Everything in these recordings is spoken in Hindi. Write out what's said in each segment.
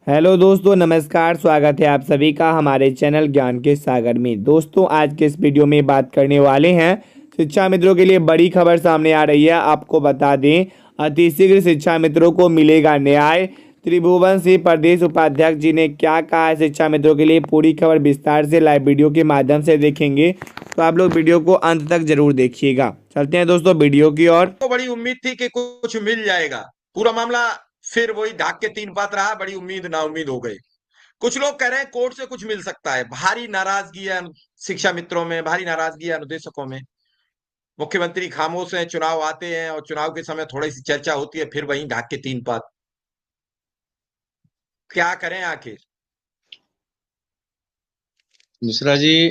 हेलो दोस्तों, नमस्कार। स्वागत है आप सभी का हमारे चैनल ज्ञान के सागर में। दोस्तों, आज के इस वीडियो में बात करने वाले हैं शिक्षा मित्रों के लिए बड़ी खबर सामने आ रही है। आपको बता दें, अतिशीघ्र शिक्षा मित्रों को मिलेगा न्याय। त्रिभुवन सिंह प्रदेश उपाध्यक्ष जी ने क्या कहा है शिक्षा मित्रों के लिए, पूरी खबर विस्तार से लाइव वीडियो के माध्यम से देखेंगे, तो आप लोग वीडियो को अंत तक जरूर देखिएगा। चलते हैं दोस्तों वीडियो की ओर। तो बड़ी उम्मीद थी कि कुछ मिल जाएगा। पूरा मामला फिर वही ढाक के तीन पात रहा। बड़ी उम्मीद ना उम्मीद हो गई। कुछ लोग कह रहे हैं कोर्ट से कुछ मिल सकता है। भारी नाराजगी है शिक्षा मित्रों में, भारी नाराजगी है अनुदेशकों में। मुख्यमंत्री खामोश हैं, चुनाव आते हैं और चुनाव के समय थोड़ी सी चर्चा होती है, फिर वहीं ढाक के तीन पात। क्या करें आखिर? मिश्रा जी,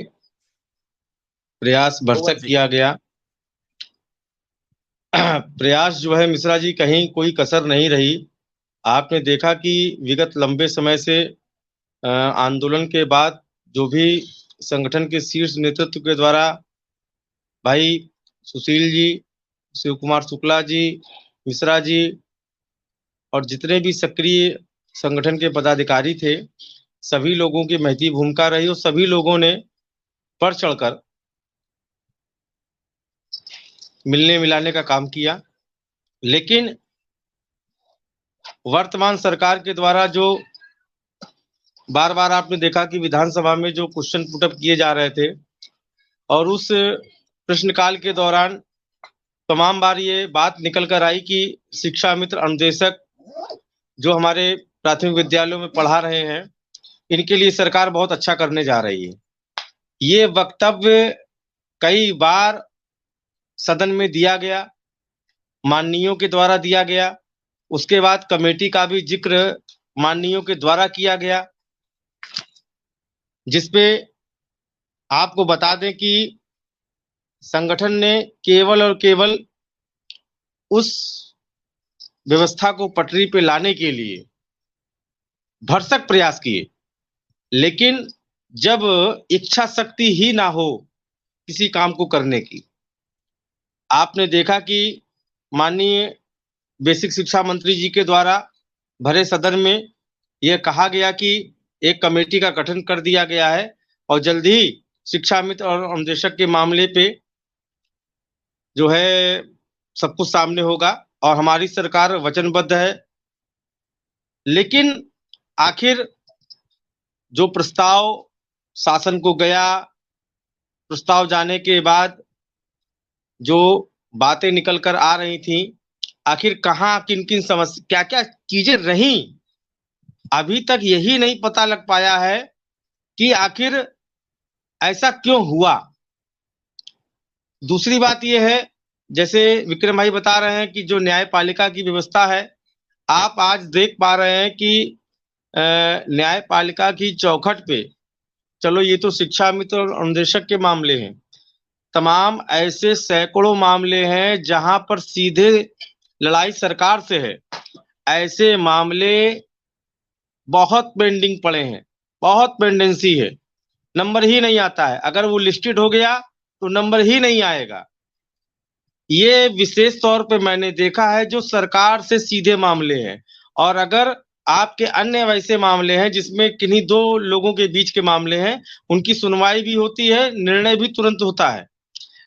प्रयास भगवत भरसक जी। किया गया। प्रयास जो है मिश्रा जी, कहीं कोई कसर नहीं रही। आपने देखा कि विगत लंबे समय से आंदोलन के बाद जो भी संगठन के शीर्ष नेतृत्व के द्वारा भाई सुशील जी, शिव कुमार शुक्ला जी, मिश्रा जी और जितने भी सक्रिय संगठन के पदाधिकारी थे, सभी लोगों की महती भूमिका रही और सभी लोगों ने बढ़ चढ़कर मिलने मिलाने का काम किया। लेकिन वर्तमान सरकार के द्वारा जो बार बार आपने देखा कि विधानसभा में जो क्वेश्चन पुटअप किए जा रहे थे और उस प्रश्नकाल के दौरान तमाम बार ये बात निकल कर आई कि शिक्षा मित्र अनुदेशक जो हमारे प्राथमिक विद्यालयों में पढ़ा रहे हैं, इनके लिए सरकार बहुत अच्छा करने जा रही है। ये वक्तव्य कई बार सदन में दिया गया, माननीयों के द्वारा दिया गया। उसके बाद कमेटी का भी जिक्र माननीयों के द्वारा किया गया, जिसपे आपको बता दें कि संगठन ने केवल और केवल उस व्यवस्था को पटरी पे लाने के लिए भरसक प्रयास किए। लेकिन जब इच्छा शक्ति ही ना हो किसी काम को करने की, आपने देखा कि माननीय बेसिक शिक्षा मंत्री जी के द्वारा भरे सदन में यह कहा गया कि एक कमेटी का गठन कर दिया गया है और जल्द ही शिक्षा मित्र और अनुदेशक के मामले पे जो है सब कुछ सामने होगा और हमारी सरकार वचनबद्ध है। लेकिन आखिर जो प्रस्ताव शासन को गया, प्रस्ताव जाने के बाद जो बातें निकल कर आ रही थी, आखिर कहाँ किन किन समस्या क्या क्या चीजें रहीं, अभी तक यही नहीं पता लग पाया है कि आखिर ऐसा क्यों हुआ। दूसरी बात यह है, जैसे विक्रम भाई बता रहे हैं कि जो न्यायपालिका की व्यवस्था है, आप आज देख पा रहे हैं कि न्यायपालिका की चौखट पे, चलो ये तो शिक्षा मित्र और अनुदेशक के मामले हैं, तमाम ऐसे सैकड़ों मामले हैं जहां पर सीधे लड़ाई सरकार से है। ऐसे मामले बहुत पेंडिंग पड़े हैं, बहुत पेंडेंसी है, नंबर ही नहीं आता है। अगर वो लिस्टेड हो गया तो नंबर ही नहीं आएगा। ये विशेष तौर पे मैंने देखा है जो सरकार से सीधे मामले हैं। और अगर आपके अन्य वैसे मामले हैं जिसमें किन्हीं दो लोगों के बीच के मामले हैं, उनकी सुनवाई भी होती है, निर्णय भी तुरंत होता है।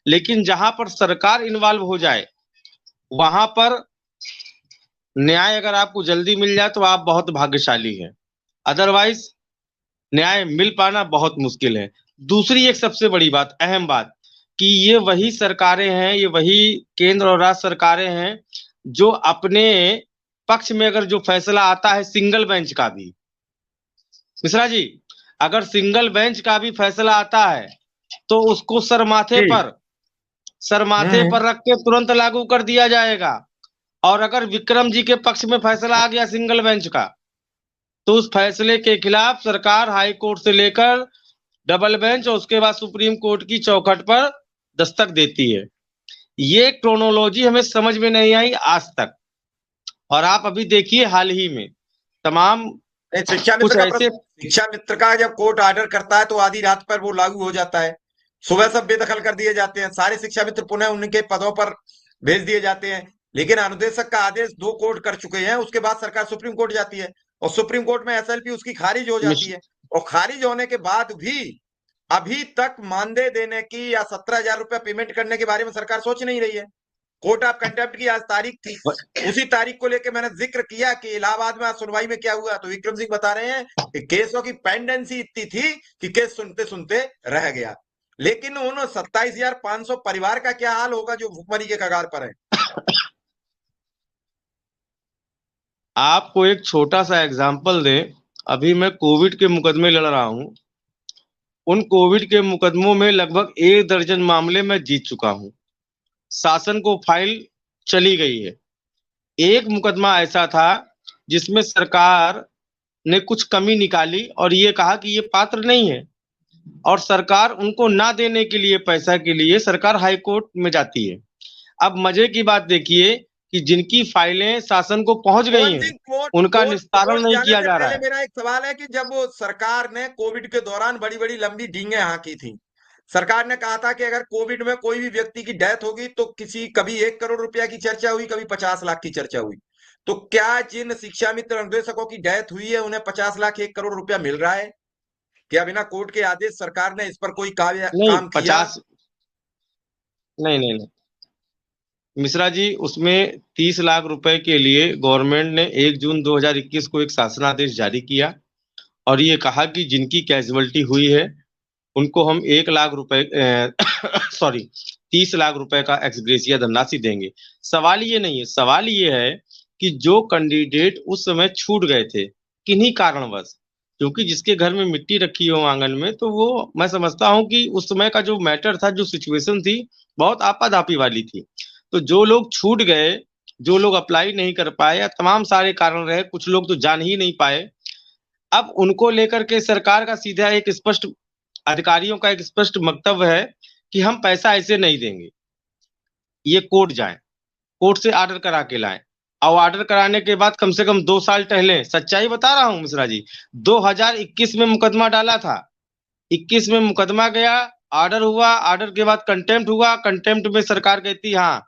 लेकिन जहां पर सरकार इन्वॉल्व हो जाए, वहां पर न्याय अगर आपको जल्दी मिल जाए तो आप बहुत भाग्यशाली हैं, अदरवाइज न्याय मिल पाना बहुत मुश्किल है। दूसरी एक सबसे बड़ी बात, अहम बात, कि ये वही सरकारें हैं, ये वही केंद्र और राज्य सरकारें हैं जो अपने पक्ष में अगर जो फैसला आता है सिंगल बेंच का भी, मिश्रा जी, अगर सिंगल बेंच का भी फैसला आता है तो उसको सर माथे पर रख के तुरंत लागू कर दिया जाएगा। और अगर विक्रम जी के पक्ष में फैसला आ गया सिंगल बेंच का, तो उस फैसले के खिलाफ सरकार हाई कोर्ट से लेकर डबल बेंच और उसके बाद सुप्रीम कोर्ट की चौखट पर दस्तक देती है। ये क्रोनोलॉजी हमें समझ में नहीं आई आज तक। और आप अभी देखिए हाल ही में तमाम कुछ ऐसे शिक्षा मित्र का जब कोर्ट ऑर्डर करता है तो आधी रात पर वो लागू हो जाता है। सुबह सब बेदखल कर दिए जाते हैं, सारे शिक्षा मित्र पुनः उनके पदों पर भेज दिए जाते हैं। लेकिन अनुदेशक का आदेश दो कोर्ट कर चुके हैं, उसके बाद सरकार सुप्रीम कोर्ट जाती है। और सुप्रीम कोर्ट में एसएलपी उसकी खारिज हो जाती है, और खारिज होने के बाद भी अभी तक मानदेय देने की या 17,000 रुपया पेमेंट करने के बारे में सरकार सोच नहीं रही है। कोर्ट ऑफ कंटेम्प्ट की आज तारीख थी, उसी तारीख को लेकर मैंने जिक्र किया कि इलाहाबाद में आज सुनवाई में क्या हुआ, तो विक्रम सिंह बता रहे हैं कि केसों की पेंडेंसी इतनी थी कि केस सुनते सुनते रह गया। लेकिन उन 27,500 परिवार का क्या हाल होगा जो भुखमरी के कगार पर है? आपको एक छोटा सा एग्जांपल दें, अभी मैं कोविड के मुकदमे लड़ रहा हूं। उन कोविड के मुकदमों में लगभग 1 दर्जन मामले मैं जीत चुका हूं। शासन को फाइल चली गई है। एक मुकदमा ऐसा था जिसमें सरकार ने कुछ कमी निकाली और ये कहा कि ये पात्र नहीं है, और सरकार उनको ना देने के लिए, पैसा के लिए सरकार हाई कोर्ट में जाती है। अब मजे की बात देखिए कि जिनकी फाइलें शासन को पहुंच गई हैं, उनका निस्तारण नहीं किया जा रहा है। मेरा एक सवाल है कि जब सरकार ने कोविड के दौरान बड़ी बड़ी लंबी डींगे हाँकी थी, सरकार ने कहा था कि अगर कोविड में कोई भी व्यक्ति की डेथ होगी तो कभी 1 करोड़ रुपया की चर्चा हुई, कभी 50 लाख की चर्चा हुई। तो क्या जिन शिक्षा मित्र अनुदेशकों की डेथ हुई है उन्हें 50 लाख 1 करोड़ रुपया मिल रहा है? क्या बिना कोर्ट के आदेश सरकार ने इस पर कोई काम नहीं, किया? 50 नहीं, मिश्रा जी, उसमें 30 लाख रुपए के लिए गवर्नमेंट ने 1 जून 2021 को एक शासनादेश जारी किया और ये कहा कि जिनकी कैजुअलिटी हुई है उनको हम 1 लाख रुपए सॉरी 30 लाख रुपए का एक्सग्रेशिया धनराशि देंगे। सवाल ये नहीं है, सवाल ये है कि जो कैंडिडेट उस समय छूट गए थे किन्हीं कारणवश, क्योंकि जिसके घर में मिट्टी रखी हो आंगन में, तो वो मैं समझता हूं कि उस समय का जो मैटर था, जो सिचुएशन थी, बहुत आपाधापी वाली थी। तो जो लोग छूट गए, जो लोग अप्लाई नहीं कर पाए, या तमाम सारे कारण रहे, कुछ लोग तो जान ही नहीं पाए, अब उनको लेकर के सरकार का सीधा एक स्पष्ट, अधिकारियों का एक स्पष्ट वक्तव्य है कि हम पैसा ऐसे नहीं देंगे, ये कोर्ट जाए, कोर्ट से ऑर्डर करा के लाएं, और ऑर्डर कराने के बाद कम से कम 2 साल टहले। सच्चाई बता रहा हूं मिश्रा जी, 2021 में मुकदमा डाला था, 21 में मुकदमा गया, ऑर्डर हुआ, ऑर्डर के बाद कंटेम्प्ट हुआ, कंटेम्प्ट में सरकार कहती हाँ,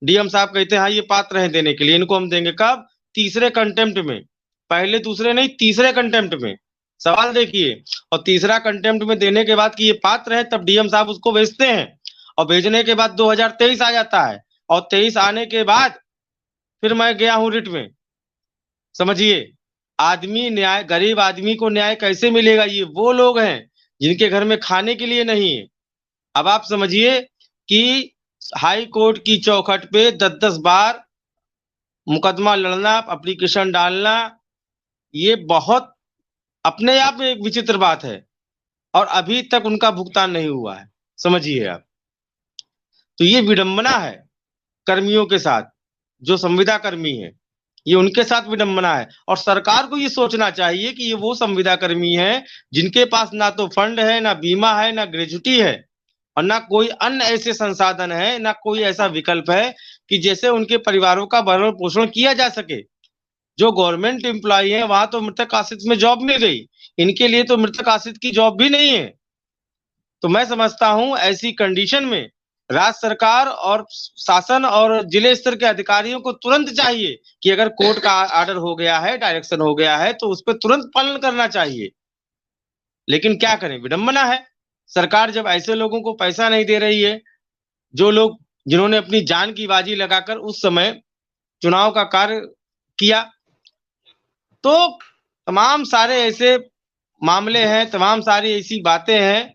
डीएम साहब कहते हैं हाँ ये पात्र हैं देने के लिए, इनको हम देंगे। कब? तीसरे कंटेम्प्ट में, पहले दूसरे नहीं, तीसरे कंटेम्प्ट में। सवाल देखिए, और तीसरा कंटेम्प्ट में देने के बाद कि ये पात्र है, तब डीएम साहब उसको भेजते हैं, और भेजने के बाद 2023 आ जाता है, और 23 आने के बाद फिर मैं गया हूं रिट में। समझिए, आदमी न्याय, गरीब आदमी को न्याय कैसे मिलेगा? ये वो लोग हैं जिनके घर में खाने के लिए नहीं है। अब आप समझिए कि हाई कोर्ट की चौखट पे 10-10 बार मुकदमा लड़ना, एप्लीकेशन डालना, ये बहुत अपने आप में एक विचित्र बात है, और अभी तक उनका भुगतान नहीं हुआ है। समझिए आप, तो ये विडंबना है कर्मियों के साथ, जो संविदा कर्मी है, ये उनके साथ विडंबना है। और सरकार को ये सोचना चाहिए कि ये वो संविदा कर्मी है जिनके पास ना तो फंड है, ना बीमा है, ना ग्रेजुटी है, और ना कोई अन्य ऐसे संसाधन है, ना कोई ऐसा विकल्प है कि जैसे उनके परिवारों का भरण पोषण किया जा सके। जो गवर्नमेंट एम्प्लॉय है वहां तो मृतक आश्रित में जॉब मिल गई, इनके लिए तो मृतक आश्रित की जॉब भी नहीं है। तो मैं समझता हूं ऐसी कंडीशन में राज्य सरकार और शासन और जिले स्तर के अधिकारियों को तुरंत चाहिए कि अगर कोर्ट का ऑर्डर हो गया है, डायरेक्शन हो गया है, तो उस पर तुरंत पालन करना चाहिए। लेकिन क्या करें, विडंबना है, सरकार जब ऐसे लोगों को पैसा नहीं दे रही है, जो लोग जिन्होंने अपनी जान की बाजी लगाकर उस समय चुनाव का कार्य किया, तो तमाम सारे ऐसे मामले हैं, तमाम सारी ऐसी बातें हैं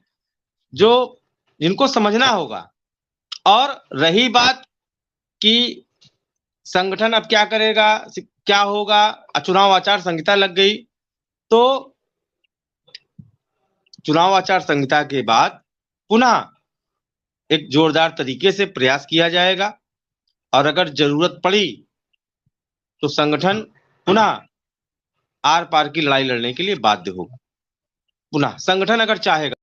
जो जिनको समझना होगा। और रही बात कि संगठन अब क्या करेगा, क्या होगा, चुनाव आचार संहिता लग गई, तो चुनाव आचार संहिता के बाद पुनः एक जोरदार तरीके से प्रयास किया जाएगा, और अगर जरूरत पड़ी तो संगठन पुनः आर पार की लड़ाई लड़ने के लिए बाध्य होगा। पुनः संगठन अगर चाहेगा